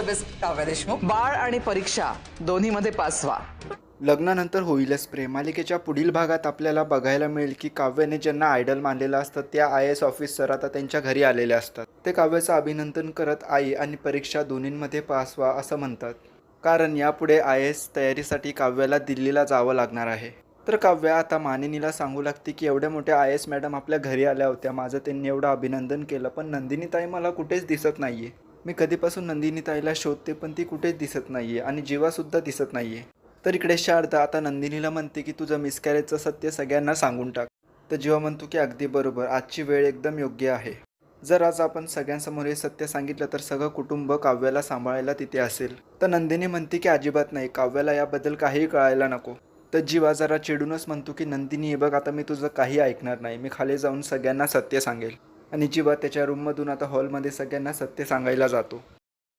Best Kavya Deshmukh. बाळ आणि परीक्षा दोन्हीमध्ये पास व्हा. लग्नानंतर होईलच प्रेम मालिकेच्या पुढील भागात आपल्याला बघायला मिळेल की काव्याने ज्यांना आयडल मानलेलं असतं त्या IAS ऑफिसर आता त्यांच्या घरी आलेले असतात. ते काव्याचं अभिनंदन करत आई आणि परीक्षा दोन्हींमध्ये पास व्हा असं म्हणतात, कारण यापुढे IAS तयारीसाठी काव्याला दिल्लीला जावं लागणार आहे. तर काव्या आता मानिनीला सांगू लागते की एवढ्या मोठ्या IAS मॅडम आपल्या घरी आल्या होत्या, माझं त्यांनी एवढं अभिनंदन केलं, पण नंदिनी ताई मला कुठेच दिसत नाहीये. मी कधीपासून नंदिनी ताईला शोधते पण ती कुठेच दिसत नाहीये आणि जीवासुद्धा दिसत नाहीये. तर इकडे शारदा आता नंदिनीला म्हणते की तुझं मिसकॅरेजचं सत्य सगळ्यांना सांगून टाक. तर जीवा म्हणतो की अगदी बरोबर, आजची वेळ एकदम योग्य आहे. जर आज आपण सगळ्यांसमोर हे सत्य सांगितलं तर सगळं कुटुंब काव्याला सांभाळायला तिथे असेल. तर नंदिनी म्हणते की अजिबात नाही, काव्याला याबद्दल काहीही कळायला नको. तर जीवा जरा चिडूनच म्हणतो की नंदिनी हे बघ, आता मी तुझं काही ऐकणार नाही, मी खाली जाऊन सगळ्यांना सत्य सांगेल. आणि जीवा त्याच्या रूममधून आता हॉलमध्ये सगळ्यांना सत्य सांगायला जातो.